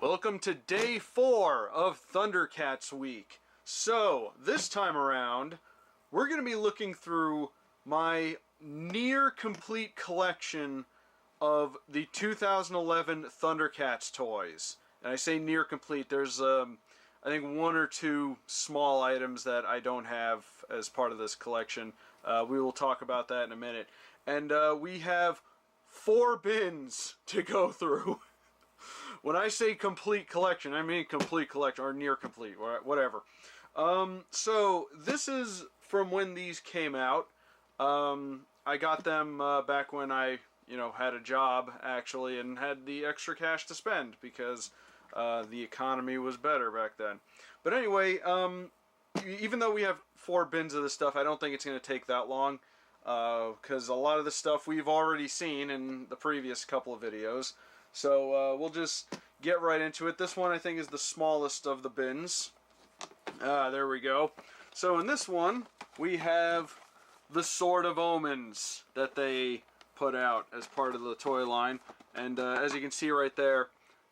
Welcome to day 4 of Thundercats Week. So, this time around, we're going to be looking through my near-complete collection of the 2011 Thundercats toys. And I say near-complete, there's, I think, 1 or 2 small items that I don't have as part of this collection. We will talk about that in a minute. And we have 4 bins to go through. When I say complete collection, I mean complete collection, or near complete, or whatever. So, this is from when these came out. I got them back when I, had a job, actually, and had the extra cash to spend, because the economy was better back then. But anyway, even though we have 4 bins of this stuff, I don't think it's going to take that long, because a lot of the stuff we've already seen in the previous couple of videos. So we'll just get right into it. This one I think is the smallest of the bins. There we go. So in this one we have the Sword of Omens that they put out as part of the toy line. And as you can see right there,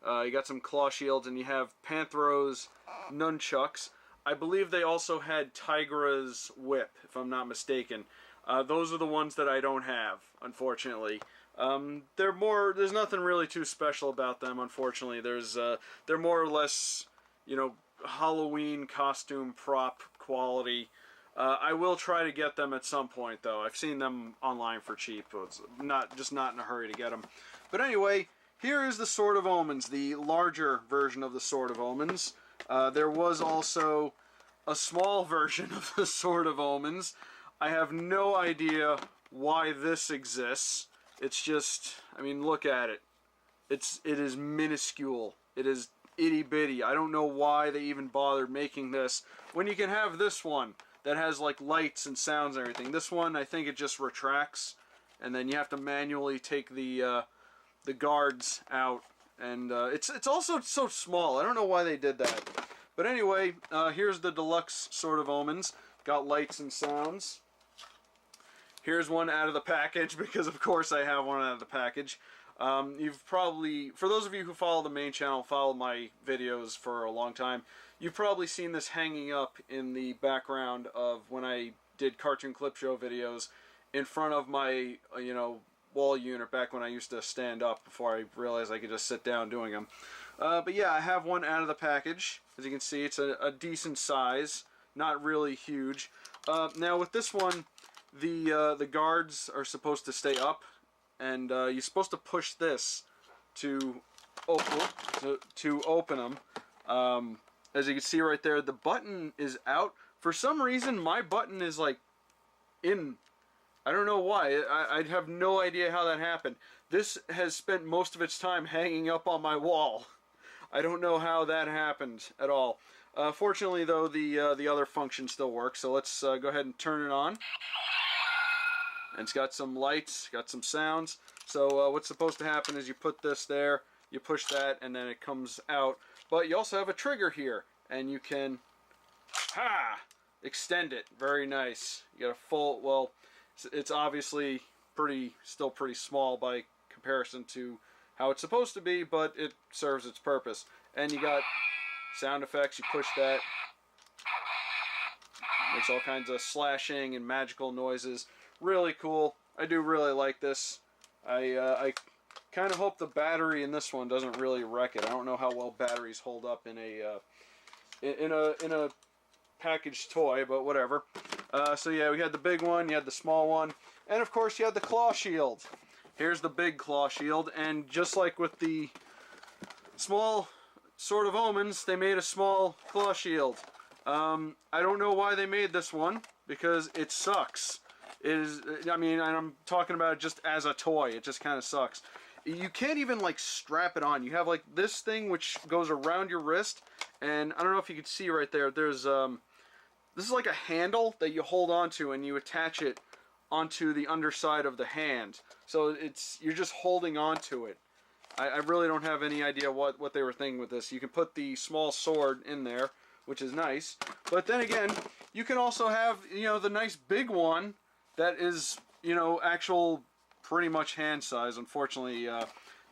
you got some claw shields and you have Panthro's nunchucks. I believe they also had Tigra's whip, if I'm not mistaken. Those are the ones that I don't have, unfortunately. There's nothing really too special about them, unfortunately. They're more or less, Halloween costume prop quality. I will try to get them at some point, though. I've seen them online for cheap, but it's just not in a hurry to get them. But anyway, here is the Sword of Omens, the larger version of the Sword of Omens. There was also a small version of the Sword of Omens. I have no idea why this exists. It's just, look at it. It is minuscule. It is itty bitty. I don't know why they even bothered making this when you can have this one that has like lights and sounds and everything. This one, I think it just retracts, and then you have to manually take the guards out, and it's also so small. I don't know why they did that. But anyway, here's the Deluxe Sword of Omens. Got lights and sounds. Here's one out of the package, because of course I have one out of the package. You've probably, for those of you who follow the main channel, followed my videos for a long time, you've probably seen this hanging up in the background of when I did cartoon clip show videos in front of my, wall unit back when I used to stand up before I realized I could just sit down doing them. But yeah, I have one out of the package. As you can see, it's a decent size, not really huge. Now with this one, the guards are supposed to stay up, and you're supposed to push this to open them. As you can see right there, the button is out. For some reason, my button is like in. I don't know why. I have no idea how that happened. This has spent most of its time hanging up on my wall. I don't know how that happened at all. Fortunately, though, the other function still works. So let's go ahead and turn it on. And it's got some lights, got some sounds. So what's supposed to happen is you put this there, you push that, and then it comes out. But you also have a trigger here, and you can extend it. Very nice. You got a full, well, it's obviously still pretty small by comparison to how it's supposed to be, but it serves its purpose. And you got sound effects. You push that, makes all kinds of slashing and magical noises. Really cool. I do really like this. I kind of hope the battery in this one doesn't really wreck it. I don't know how well batteries hold up in a packaged toy, but whatever. So yeah, we had the big one, you had the small one, and of course you had the claw shield. Here's the big claw shield, and just like with the small Sword of Omens, they made a small claw shield. I don't know why they made this one, because it sucks. And I'm talking about it just as a toy. It just kind of sucks. You can't even, strap it on. You have, this thing which goes around your wrist, and I don't know if you can see right there, there's, this is like a handle that you hold onto, and you attach it onto the underside of the hand. So you're just holding onto it. I really don't have any idea what they were thinking with this. You can put the small sword in there, which is nice. But then again, you can also have, the nice big one that is, actual pretty much hand size. Unfortunately,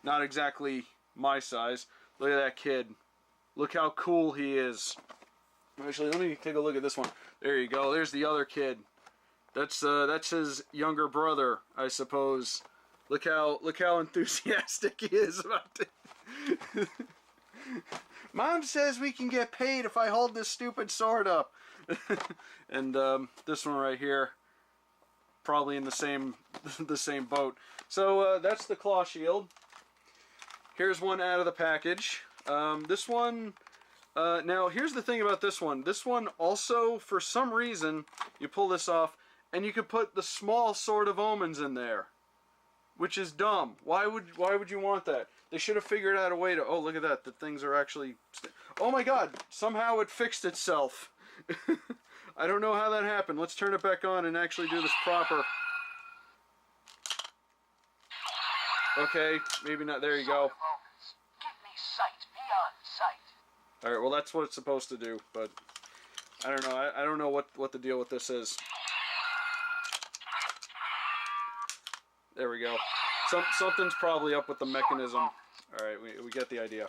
not exactly my size. Look at that kid. Look how cool he is. Actually, let me take a look at this one. There you go. There's the other kid. That's his younger brother, I suppose. Look how enthusiastic he is about it. Mom says we can get paid if I hold this stupid sword up. And this one right here, probably in the same boat. So that's the claw shield. Here's one out of the package. This one. Now here's the thing about this one. This one also, for some reason, you pull this off, and you could put the small Sword of Omens in there, which is dumb. Why would you want that? They should have figured out a way to. Oh, look at that! The things are actually. Oh my God! Somehow it fixed itself. I don't know how that happened. Let's turn it back on and actually do this proper. Okay, maybe not. There you go. All right. Well, that's what it's supposed to do, but I don't know. I don't know what the deal with this is. There we go. Something's probably up with the mechanism. All right, we get the idea.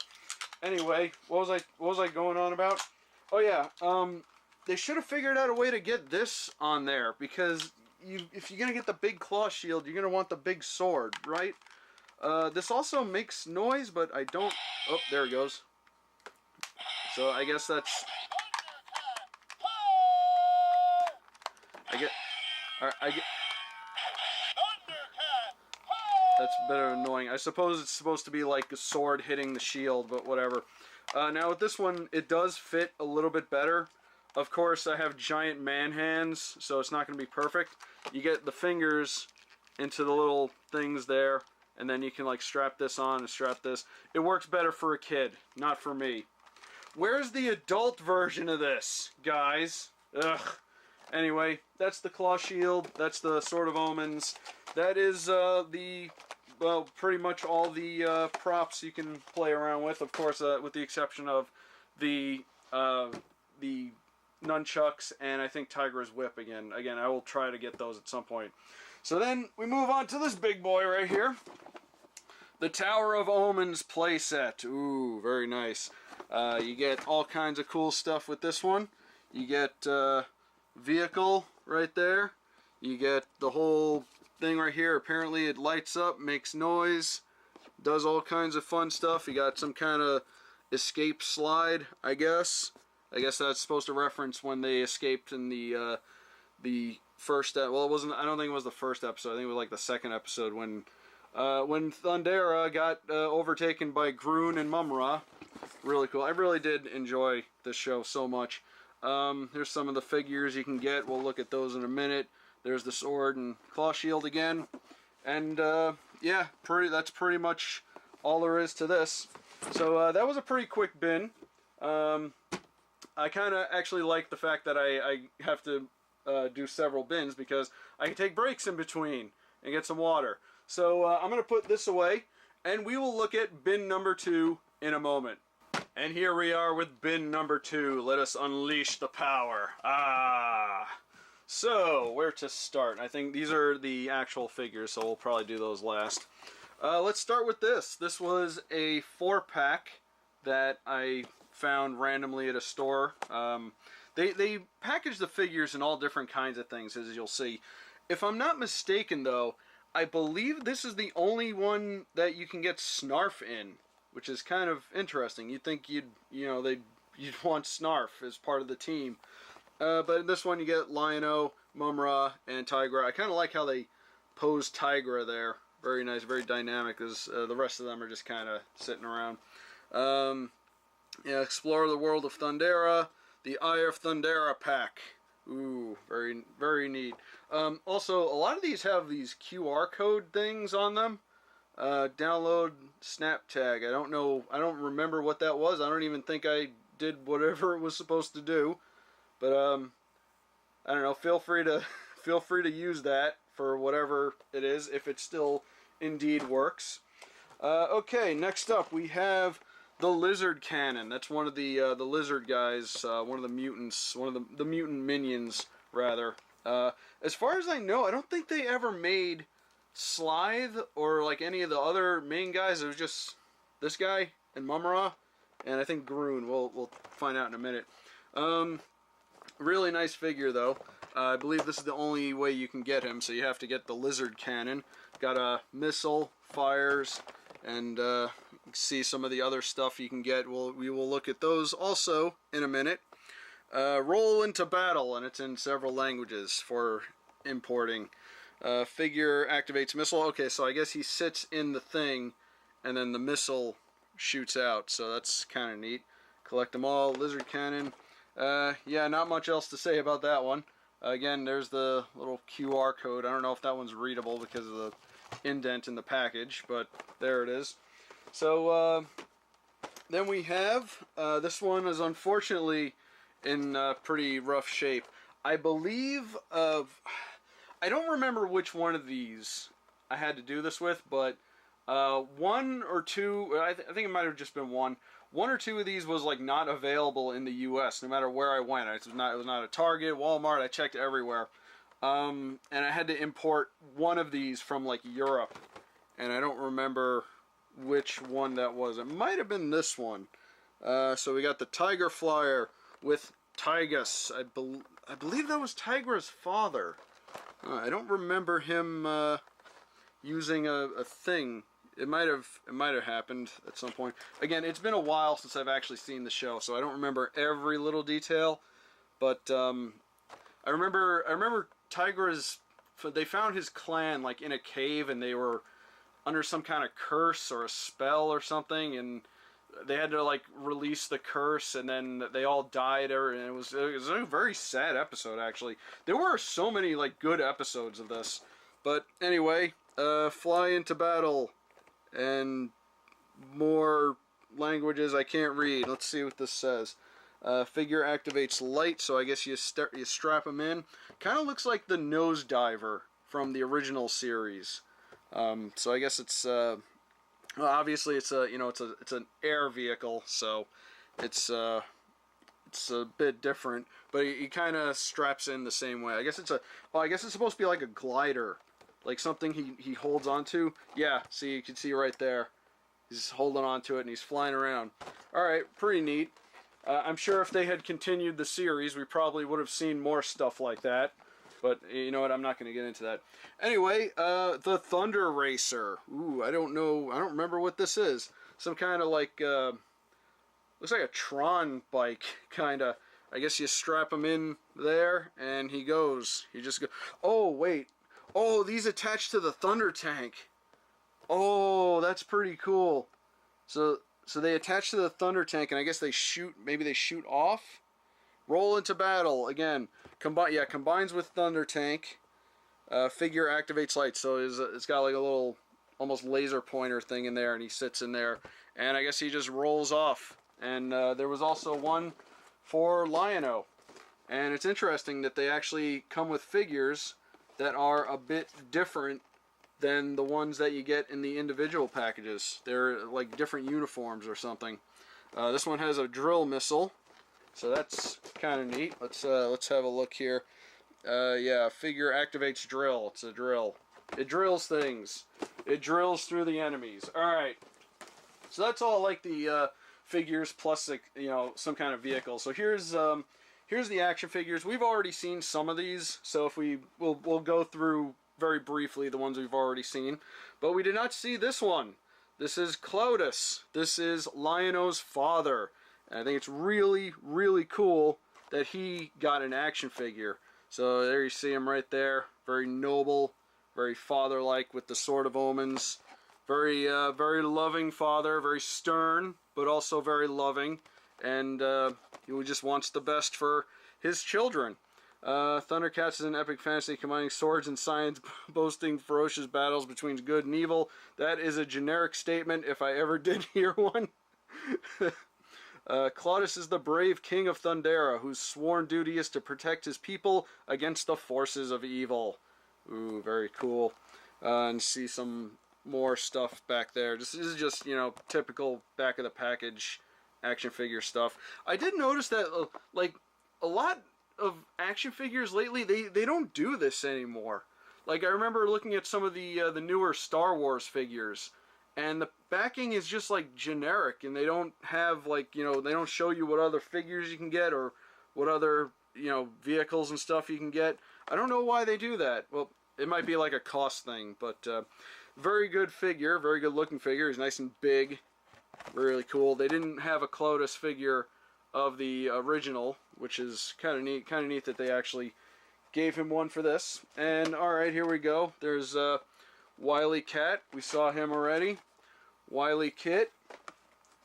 Anyway, what was I going on about? Oh yeah, they should have figured out a way to get this on there, because if you're gonna get the big claw shield, you're gonna want the big sword, right? This also makes noise, but I don't. Oh, there it goes. So I guess that's. I get. That's a bit annoying. I suppose it's supposed to be like a sword hitting the shield, but whatever. Now with this one, it does fit a little bit better. Of course, I have giant man hands, so it's not going to be perfect. You get the fingers into the little things there, and then you can like strap this on and strap this. It works better for a kid, not for me. Where's the adult version of this, guys? Ugh. Anyway, that's the claw shield. That's the Sword of Omens. That is well, pretty much all the props you can play around with. Of course, with the exception of the nunchucks and I think Tiger's whip again. Again, I will try to get those at some point. So then we move on to this big boy right here. The Tower of Omens playset. Ooh, very nice. You get all kinds of cool stuff with this one. You get vehicle right there. You get the whole thing right here. Apparently it lights up, makes noise, does all kinds of fun stuff. You got some kind of escape slide, I guess. I guess that's supposed to reference when they escaped in the first. Well, it wasn't. I don't think it was the first episode. I think it was like the second episode when Thundera got overtaken by Groon and Mumra. Really cool. I really did enjoy this show so much. Here's some of the figures you can get. We'll look at those in a minute. There's the sword and claw shield again. And yeah, that's pretty much all there is to this. So that was a pretty quick bin. I kind of actually like the fact that I have to do several bins, because I can take breaks in between and get some water. So I'm going to put this away, and we will look at bin number 2 in a moment. And here we are with bin number 2. Let us unleash the power. So, where to start? I think these are the actual figures, so we'll probably do those last. Let's start with this. This was a 4-pack that I found randomly at a store. They package the figures in all different kinds of things, as you'll see. If I'm not mistaken, though, I believe this is the only one that you can get Snarf in, which is kind of interesting. You'd think you'd want Snarf as part of the team. But in this one you get Lion-O, Mumra, and Tigra. I kind of like how they pose Tigra there. Very nice, very dynamic, because the rest of them are just kind of sitting around. Yeah, explore the world of Thundera. The Eye of Thundera pack. Ooh, very, very neat. Also, a lot of these have these QR code things on them. Download snap tag. I don't know. I don't remember what that was. I don't even think I did whatever it was supposed to do. But I don't know. Feel free to use that for whatever it is, if it still indeed works. Okay, next up we have the Lizard Cannon. That's one of the lizard guys, one of the mutants, one of the mutant minions, rather. As far as I know, I don't think they ever made Slithe or like any of the other main guys. It was just this guy. and Mumra, and I think Groon. We'll find out in a minute. Really nice figure though. I believe this is the only way you can get him, so you have to get the lizard cannon. Got a missile, fires, and see some of the other stuff you can get. We will look at those also in a minute. Roll into battle, and it's in several languages for importing. Figure activates missile. Okay, so I guess he sits in the thing, and then the missile shoots out, so that's kind of neat. Collect them all. Lizard cannon. Yeah, not much else to say about that one. Again, there's the little QR code. I don't know if that one's readable because of the indent in the package, but there it is. So then we have, this one is unfortunately in pretty rough shape. I believe, I don't remember which one of these I had to do this with, but one or two, I think it might have just been one. One or two of these was like not available in the U.S. no matter where I went. It was not a Target, Walmart. I checked everywhere, and I had to import one of these from like Europe, and I don't remember which one that was. It might have been this one. So we got the Tiger Flyer with Tygus. I believe that was Tigra's father. I don't remember him using a thing. It might have happened at some point. Again, it's been a while since I've actually seen the show, so I don't remember every little detail. But I remember Tigra's. They found his clan like in a cave, and they were under some kind of curse or a spell or something, and they had to like release the curse, and then they all died. And it was a very sad episode, actually. There were so many like good episodes of this, but anyway, fly into battle. And more languages I can't read. Let's see what this says. Figure activates light, so I guess you strap them in. Kind of looks like the Nose Diver from the original series. So I guess it's well, obviously it's it's an air vehicle, so it's a bit different. But he kind of straps in the same way. I guess it's supposed to be like a glider. Like something he holds onto. Yeah, see, you can see right there. He's holding onto it and he's flying around. Alright, pretty neat. I'm sure if they had continued the series, we probably would have seen more stuff like that. But you know what, I'm not going to get into that. Anyway, the Thunder Racer. Ooh, I don't know. I don't remember what this is. Some kind of like, looks like a Tron bike, kind of. I guess you strap him in there and he goes. He just goes. Oh, wait. Oh, these attach to the Thundertank. Oh, that's pretty cool. So they attach to the Thundertank, and I guess they shoot. Maybe they shoot off. Roll into battle again. Combines with Thundertank. Figure activates light. So it's got like a little almost laser pointer thing in there, and he sits in there, and I guess he just rolls off. And there was also one for Lion-O, and it's interesting that they actually come with figures that are a bit different than the ones that you get in the individual packages. They're like different uniforms or something. This one has a drill missile, so that's kind of neat. Let's have a look here. Yeah, figure activates drill. It's a drill. It drills things. It drills through the enemies. All right. So that's all like the figures plus like, some kind of vehicle. So here's the action figures. We've already seen some of these, so if we'll go through very briefly the ones we've already seen. But we did not see this one. This is Clotus. This is Lion-O's father. And I think it's really, really cool that he got an action figure. So there you see him right there. Very noble, very father-like with the Sword of Omens. Very, very loving father, very stern, but also very loving. And he just wants the best for his children. Thundercats is an epic fantasy combining swords and science, boasting ferocious battles between good and evil. That is a generic statement if I ever did hear one. Clotus is the brave king of Thundera, whose sworn duty is to protect his people against the forces of evil. Ooh, very cool. And see some more stuff back there. This is just, typical back of the package action figure stuff. I did notice that, like, a lot of action figures lately, they don't do this anymore. Like, I remember looking at some of the newer Star Wars figures, and the backing is just like generic, and they don't have like, you know, they don't show you what other figures you can get or what other, you know, vehicles and stuff you can get. I don't know why they do that. Well, it might be like a cost thing, but very good figure, very good looking figure. He's nice and big, really cool. They didn't have a Clotus figure of the original, which is kind of neat. Kind of neat that they actually gave him one for this. And all right, here we go. There's Wily Cat. We saw him already. Wily Kit.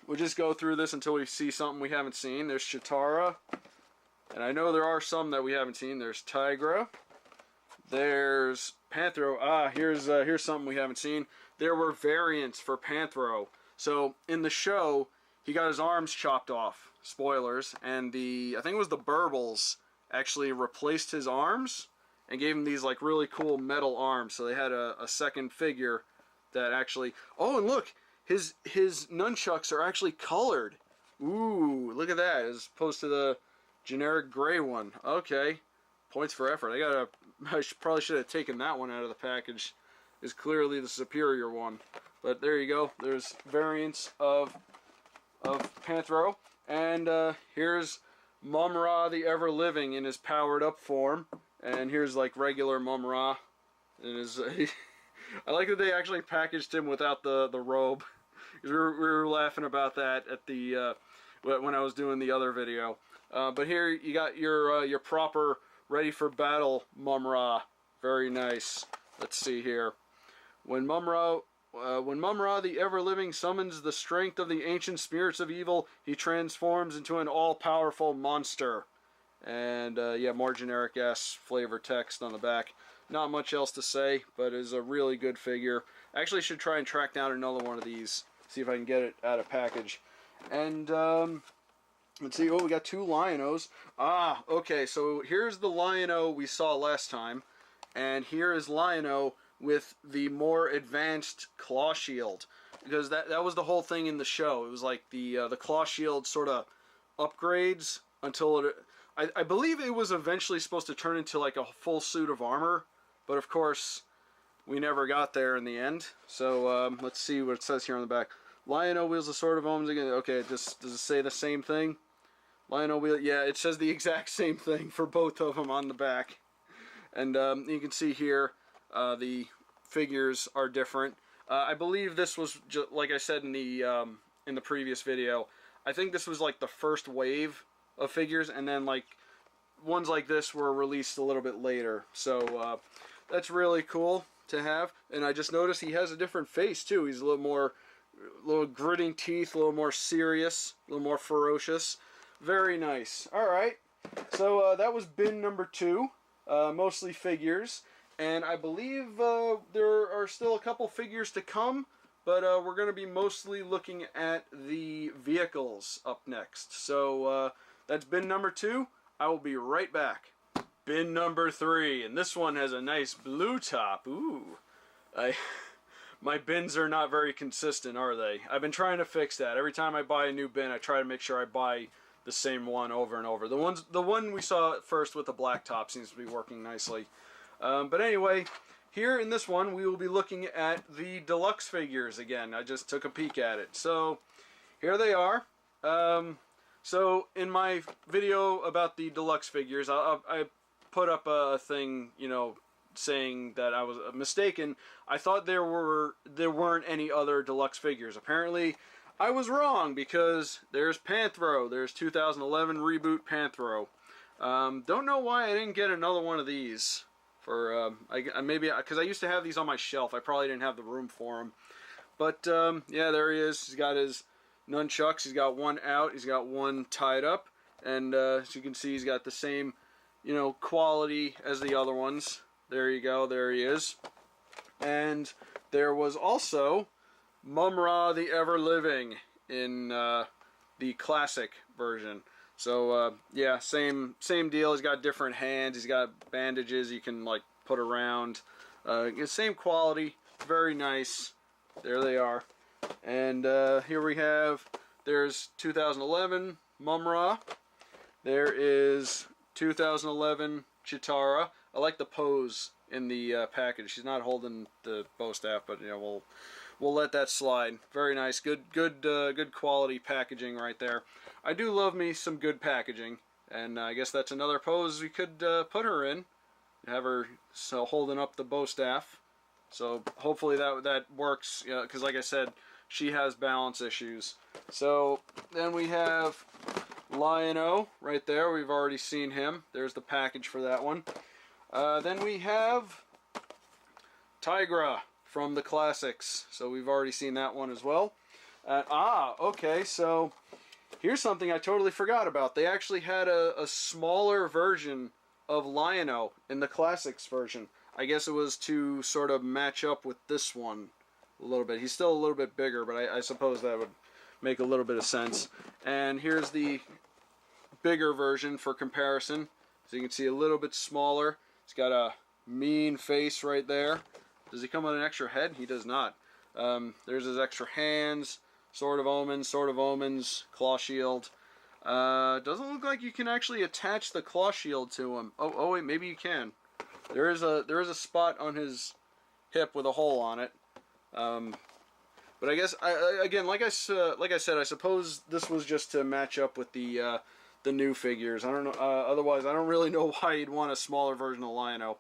We'll just go through this until we see something we haven't seen. There's Chitara. And I know there are some that we haven't seen. There's Tigra. There's Panthro. Ah, here's something we haven't seen. There were variants for Panthro. So in the show, he got his arms chopped off. Spoilers. And I think it was the Burbles actually replaced his arms and gave him these like really cool metal arms. So they had a second figure that actually. Oh, and look, his nunchucks are actually colored. Ooh, look at that, as opposed to the generic gray one. Okay, points for effort. I probably should have taken that one out of the package. Is clearly the superior one. But there you go. There's variants of Panthro, and here's Mum-Ra the Ever Living in his powered up form, and here's like regular Mum-Ra in his. I like that they actually packaged him without the robe. We were laughing about that at the when I was doing the other video. But here you got your proper ready for battle Mum-Ra. Very nice. Let's see here. When Mum-Ra the Ever Living summons the strength of the ancient spirits of evil, he transforms into an all-powerful monster. And yeah, more generic ass flavor text on the back. Not much else to say, but is a really good figure. Actually, should try and track down another one of these. See if I can get it out of package. And let's see. Oh, we got two Lion-Os. Ah, okay. So here's the Lion-O we saw last time, and here is Lion-O with the more advanced claw shield, because that was the whole thing in the show. It was like the claw shield sort of upgrades until it. I believe it was eventually supposed to turn into like a full suit of armor, but of course we never got there in the end. So let's see what it says here on the back. Lion-O wields the sword of omens again. Okay, does it say the same thing? Lion-O wield. Yeah, it says the exact same thing for both of them on the back. And you can see here the figures are different. I believe this was just, like I said in the previous video. I think this was like the first wave of figures, and then like ones like this were released a little bit later. So that's really cool to have. And I just noticed he has a different face too. He's a little gritting teeth, a little more serious, a little more ferocious. Very nice. All right, so that was bin number 2, mostly figures, and I believe there are still a couple figures to come, but we're going to be mostly looking at the vehicles up next. So that's bin number 2. I will be right back. Bin number 3, and this one has a nice blue top. Ooh, my bins are not very consistent, are they? I've been trying to fix that. Every time I buy a new bin, I try to make sure I buy the same one over and over. The one we saw first with the black top seems to be working nicely. But anyway, here in this one, we will be looking at the Deluxe figures again. I just took a peek at it. So here they are. So in my video about the Deluxe figures, I put up a thing, you know, saying that I was mistaken. I thought there weren't any other Deluxe figures. Apparently, I was wrong, because there's Panthro. There's 2011 reboot Panthro. Don't know why I didn't get another one of these. For maybe because I used to have these on my shelf. I probably didn't have the room for them. But yeah, there he is. He's got his nunchucks. He's got one out. He's got one tied up. And as you can see, he's got the same, you know, quality as the other ones. There you go. There he is. And there was also Mum-Ra the Ever Living in the classic version. So yeah, same deal. He's got different hands. He's got bandages you can like put around. Same quality. Very nice. There they are. And here we have. There's 2011 Mum-Ra. There is 2011 Chitara. I like the pose in the package. She's not holding the bow staff, but you know, we'll let that slide. Very nice. Good quality packaging right there. I do love me some good packaging. And I guess that's another pose we could put her in. Have her holding up the bow staff. So hopefully that works, because like I said, she has balance issues. So then we have Lion-O right there. We've already seen him. There's the package for that one. Then we have Tigra from the classics. So we've already seen that one as well. Okay, so here's something I totally forgot about. They actually had a smaller version of Lion-O in the classics version. I guess it was to sort of match up with this one a little bit. He's still a little bit bigger, but I suppose that would make a little bit of sense. And here's the bigger version for comparison. So you can see a little bit smaller. He's got a mean face right there. Does he come with an extra head? He does not. There's his extra hands. Sword of Omens, claw shield. Doesn't look like you can actually attach the claw shield to him. Oh wait, maybe you can. There is a spot on his hip with a hole on it. But I guess again, like I said, I suppose this was just to match up with the new figures. I don't know. Otherwise, I don't really know why you'd want a smaller version of Lion-O.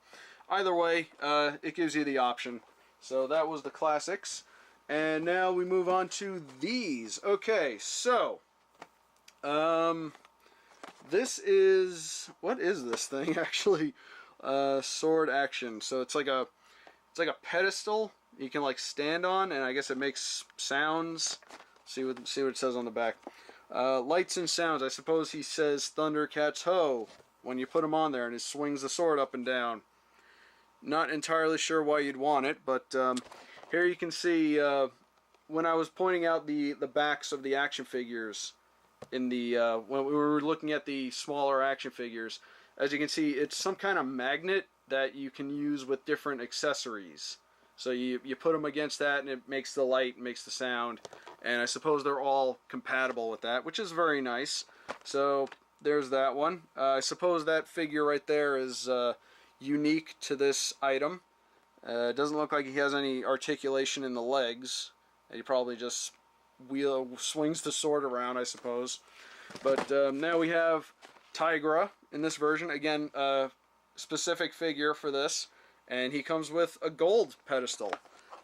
Either way, it gives you the option. So that was the classics. And now we move on to these. Okay, so this is, what is this thing actually? Sword action. So it's like a pedestal you can like stand on, and I guess it makes sounds. See what it says on the back. Lights and sounds. I suppose he says Thundercats ho when you put him on there, and he swings the sword up and down. Not entirely sure why you'd want it, but here you can see when I was pointing out the backs of the action figures in the when we were looking at the smaller action figures, as you can see, it's some kind of magnet that you can use with different accessories. So you put them against that, and it makes the light, makes the sound, and I suppose they're all compatible with that, which is very nice. So there's that one. I suppose that figure right there is unique to this item. It doesn't look like he has any articulation in the legs. He probably just swings the sword around, I suppose. But now we have Tigra in this version. Again, specific figure for this. And he comes with a gold pedestal.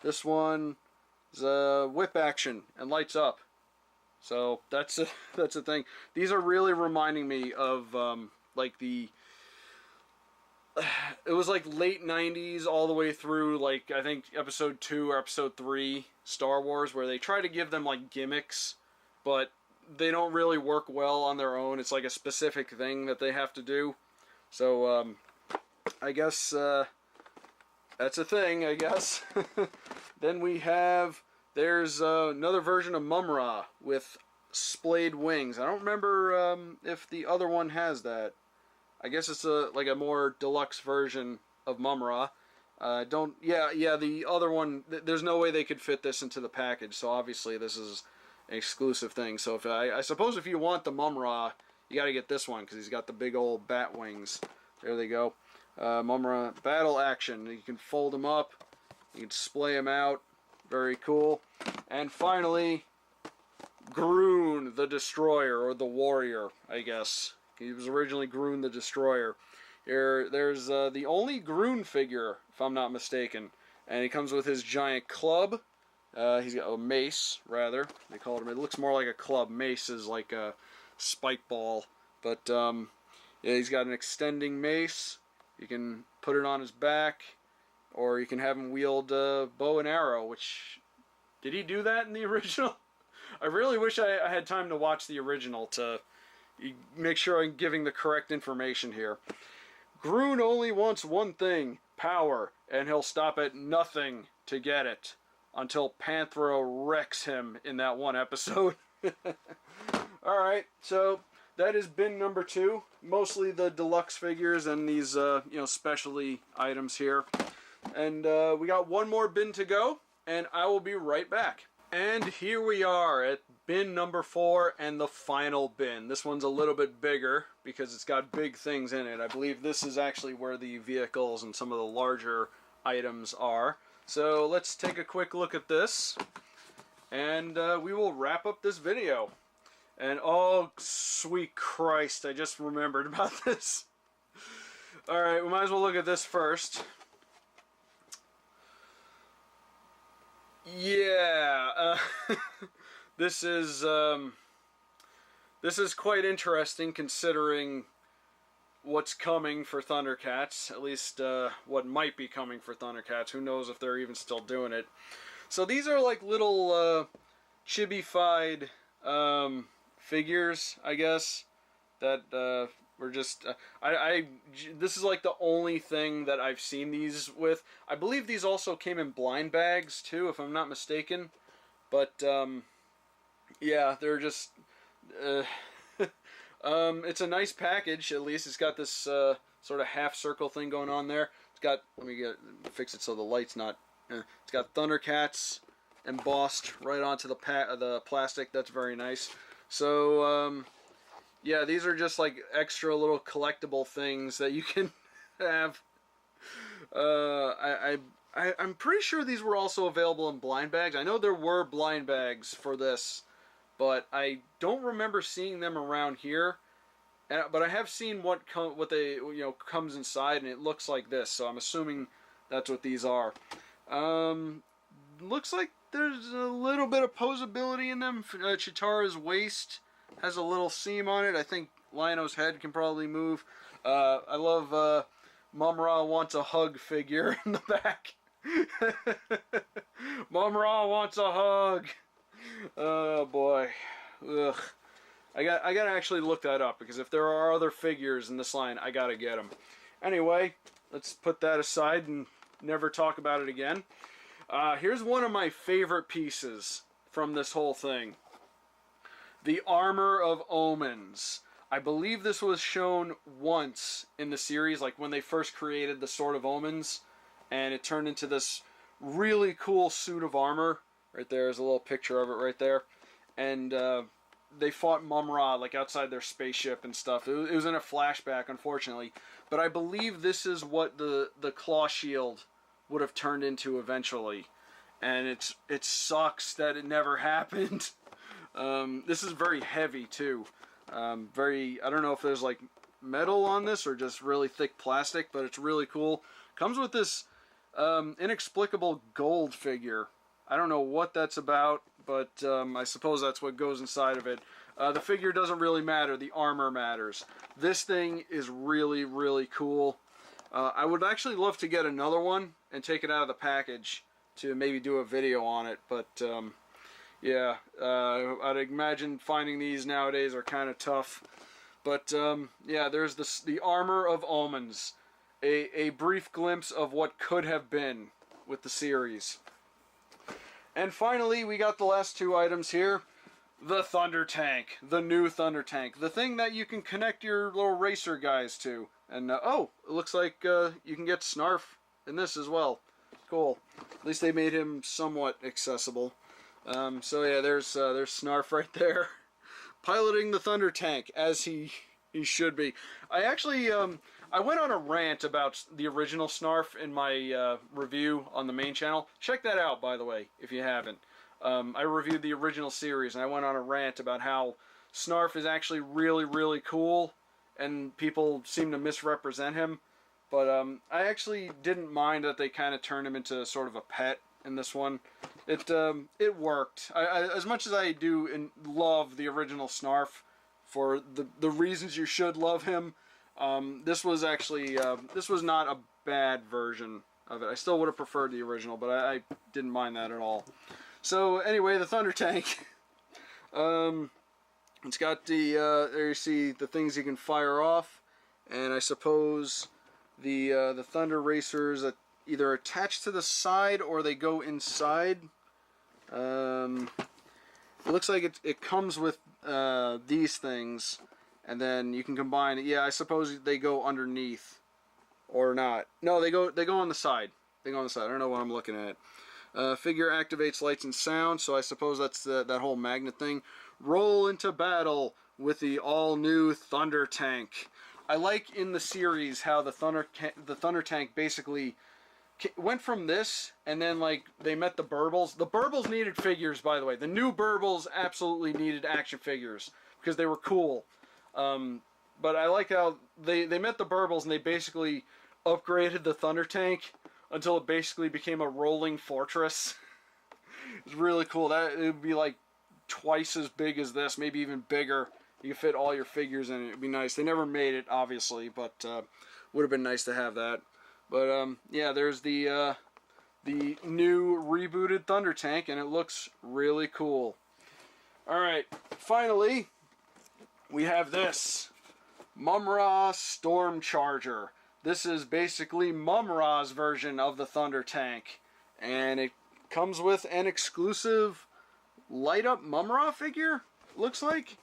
This one is a whip action and lights up. So that's a thing. These are really reminding me of like the... It was like late 90s all the way through, like, I think episode 2 or episode 3 Star Wars, where they try to give them like gimmicks, but they don't really work well on their own. It's like a specific thing that they have to do. So I guess that's a thing, I guess. Then we have, there's another version of Mum-Ra with splayed wings. I don't remember if the other one has that. I guess it's like a more deluxe version of Mum-Ra. The other one, there's no way they could fit this into the package, so obviously this is an exclusive thing. So if I suppose if you want the Mum-Ra, you got to get this one, because he's got the big old bat wings. There they go. Mum-Ra battle action. You can fold them up, you can splay them out. Very cool. And finally, Groon the Destroyer, or the Warrior, I guess. He was originally Groon the Destroyer. There's the only Groon figure, if I'm not mistaken. And he comes with his giant club. He's got a mace, rather. They call it. It looks more like a club. Mace is like a spike ball. But yeah, he's got an extending mace. You can put it on his back, or you can have him wield a bow and arrow. Which, did he do that in the original? I really wish I had time to watch the original to make sure I'm giving the correct information here. Groon only wants one thing, power, and he'll stop at nothing to get it until Panthro wrecks him in that one episode. Alright, so that is bin number 2. Mostly the deluxe figures and these specialty items here. And we got one more bin to go, and I will be right back. And here we are at bin number 4 and the final bin. This one's a little bit bigger because it's got big things in it. I believe this is actually where the vehicles and some of the larger items are. So let's take a quick look at this, and we will wrap up this video. And oh, sweet Christ, I just remembered about this. Alright, we might as well look at this first. Yeah, this is quite interesting considering what's coming for Thundercats, at least what might be coming for Thundercats. Who knows if they're even still doing it. So these are like little chibi-fied figures, I guess, that were just... this is like the only thing that I've seen these with. I believe these also came in blind bags too, if I'm not mistaken. But yeah, they're just... it's a nice package, at least. It's got this sort of half circle thing going on there. It's got, let me fix it so the light's not, it's got Thundercats embossed right onto the plastic. That's very nice. So, yeah, these are just like extra little collectible things that you can have. I'm pretty sure these were also available in blind bags. I know there were blind bags for this, but I don't remember seeing them around here. But I have seen what they comes inside, and it looks like this. So I'm assuming that's what these are. Looks like there's a little bit of posability in them. Chitara's waist has a little seam on it. I think Lionel's head can probably move. I love Mom Ra wants a hug figure in the back. Mom Ra wants a hug. Oh boy, ugh. I gotta actually look that up, because if there are other figures in this line, I gotta get them. Anyway, let's put that aside and never talk about it again. Here's one of my favorite pieces from this whole thing. The Armor of Omens. I believe this was shown once in the series, like when they first created the Sword of Omens, and it turned into this really cool suit of armor. Right there's a little picture of it right there. And they fought Mum Ra, like outside their spaceship and stuff. It was in a flashback, unfortunately. But I believe this is what the claw shield would have turned into eventually. And it sucks that it never happened. This is very heavy too. I don't know if there's like metal on this or just really thick plastic, but it's really cool. Comes with this inexplicable gold figure. I don't know what that's about, but I suppose that's what goes inside of it. The figure doesn't really matter. The armor matters. This thing is really, really cool. I would actually love to get another one and take it out of the package to maybe do a video on it. But, yeah, I'd imagine finding these nowadays are kind of tough. But, yeah, there's the Armor of Omens. A brief glimpse of what could have been with the series. And finally, we got the last two items here. The Thundertank. The new Thundertank. The thing that you can connect your little racer guys to. And, oh, it looks like you can get Snarf in this as well. Cool. At least they made him somewhat accessible. So yeah, there's Snarf right there. Piloting the Thundertank, as he should be. I actually, I went on a rant about the original Snarf in my review on the main channel. Check that out, by the way, if you haven't. I reviewed the original series, and I went on a rant about how Snarf is actually really, really cool, and people seem to misrepresent him. But I actually didn't mind that they kind of turned him into sort of a pet in this one. It worked. As much as I do and love the original Snarf for the reasons you should love him, this was actually this was not a bad version of it. I still would have preferred the original, but I didn't mind that at all. So anyway, the Thundertank. It's got the there you see the things you can fire off, and I suppose the Thunder Racers that either attach to the side or they go inside. It looks like it comes with these things, and then you can combine it. Yeah, I suppose they go underneath or not. No, they go on the side. They go on the side. I don't know what I'm looking at. Figure activates lights and sound, so I suppose that's that whole magnet thing. Roll into battle with the all-new Thundertank. I like in the series how the Thundertank basically went from this, and then like they met the Burbles. The Burbles needed figures, by the way. The new Burbles absolutely needed action figures because they were cool. But I like how they met the Burbles and they basically upgraded the Thundertank until it basically became a rolling fortress. It's really cool. That it would be like twice as big as this, maybe even bigger. You could fit all your figures in it. It'd be nice. They never made it, obviously, but would have been nice to have that. But yeah, there's the new rebooted Thundertank, and it looks really cool. All right, finally, we have this Mumm-Ra Storm Charger. This is basically Mumm-Ra's version of the Thundertank, and it comes with an exclusive light-up Mumm-Ra figure, looks like.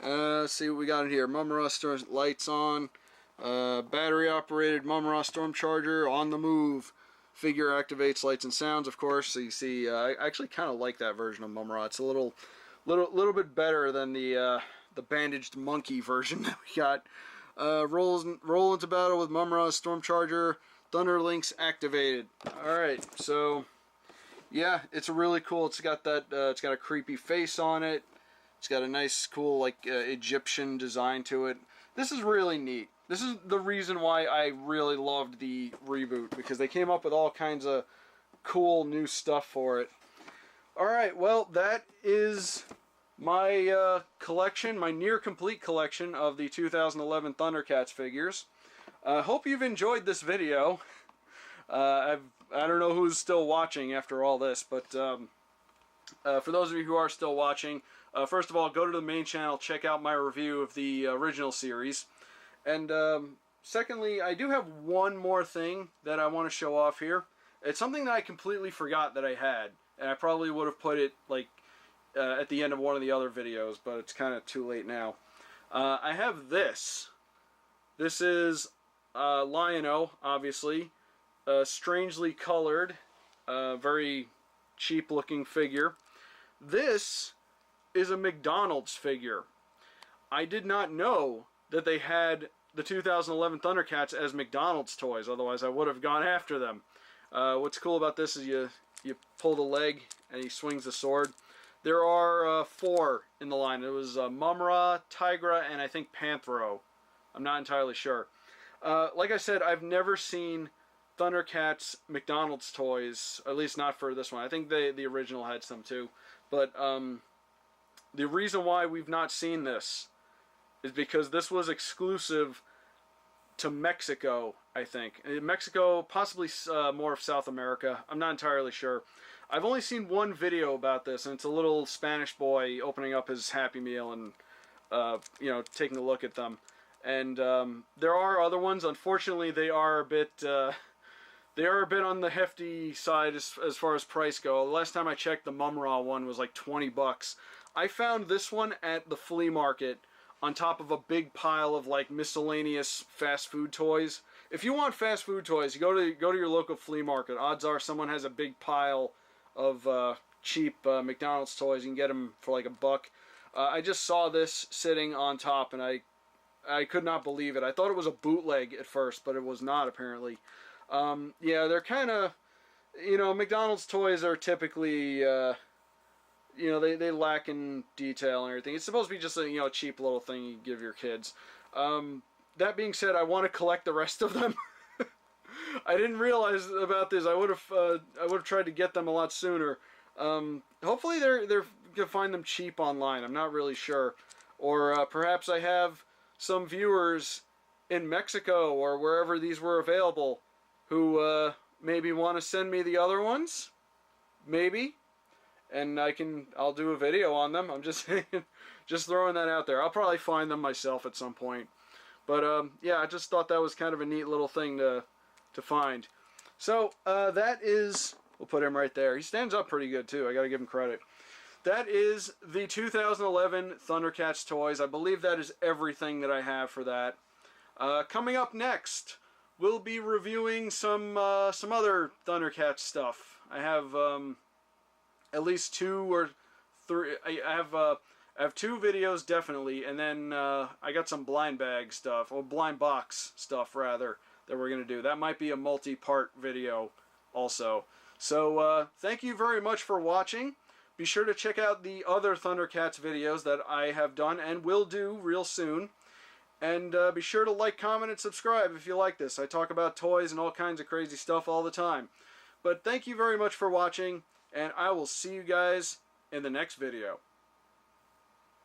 Let's see what we got in here. Mumm-Ra Storm lights on. Battery-operated Mumm-Ra Storm Charger on the move. Figure activates lights and sounds, of course. So you see, I actually kind of like that version of Mumm-Ra. It's a little bit better than the bandaged monkey version that we got. Roll into battle with Mumm-Ra Storm Charger. Thunder Links activated. All right, so yeah, it's really cool. It's got that. It's got a creepy face on it. It's got a nice, cool, like Egyptian design to it. This is really neat. This is the reason why I really loved the reboot, because they came up with all kinds of cool new stuff for it. Alright, well, that is my collection, my near-complete collection of the 2011 Thundercats figures. I hope you've enjoyed this video. I don't know who's still watching after all this, but for those of you who are still watching, first of all, go to the main channel, check out my review of the original series. And secondly, I do have one more thing that I want to show off here. It's something that I completely forgot that I had, and I probably would have put it like at the end of one of the other videos, but it's kind of too late now. I have this. This is Lion-O, obviously. Strangely colored, very cheap-looking figure. This is a McDonald's figure. I did not know that they had the 2011 Thundercats as McDonald's toys, otherwise I would have gone after them. What's cool about this is you pull the leg and he swings the sword. There are 4 in the line. It was Mumm-Ra, Tigra, and I think Panthro. I'm not entirely sure. Like I said, I've never seen Thundercats McDonald's toys, at least not for this one. I think the original had some too. But the reason why we've not seen this is because this was exclusive to Mexico, I think. Mexico, possibly more of South America. I'm not entirely sure. I've only seen one video about this, and it's a little Spanish boy opening up his Happy Meal and, you know, taking a look at them. And there are other ones. Unfortunately, they are a bit on the hefty side as far as price go. The last time I checked, the Mumm-Ra one was like 20 bucks. I found this one at the flea market on top of a big pile of like miscellaneous fast food toys. If you want fast food toys, you go to your local flea market. Odds are someone has a big pile of cheap McDonald's toys. You can get them for like $1. I just saw this sitting on top, and I could not believe it. I thought it was a bootleg at first, but it was not, apparently. Yeah, they're kind of, you know, McDonald's toys are typically, you know, they lack in detail and everything. It's supposed to be just a, you know, cheap little thing you give your kids. That being said, I want to collect the rest of them. I didn't realize about this. I would have tried to get them a lot sooner. Hopefully you can find them cheap online. I'm not really sure. Or perhaps I have some viewers in Mexico or wherever these were available who maybe want to send me the other ones. Maybe. And I'll do a video on them. I'm just saying, just throwing that out there. I'll probably find them myself at some point. But yeah, I just thought that was kind of a neat little thing to find. So that is, we'll put him right there. He stands up pretty good too. I got to give him credit. That is the 2011 Thundercats toys. I believe that is everything that I have for that. Coming up next, we'll be reviewing some other Thundercats stuff. I have at least 2 or 3. I have 2 videos definitely, and then I got some blind bag stuff, or blind box stuff rather, that we're gonna do. That might be a multi-part video also. So thank you very much for watching. Be sure to check out the other Thundercats videos that I have done and will do real soon. And be sure to like, comment, and subscribe if you like this. I talk about toys and all kinds of crazy stuff all the time. But thank you very much for watching, and I will see you guys in the next video.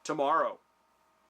Tomorrow.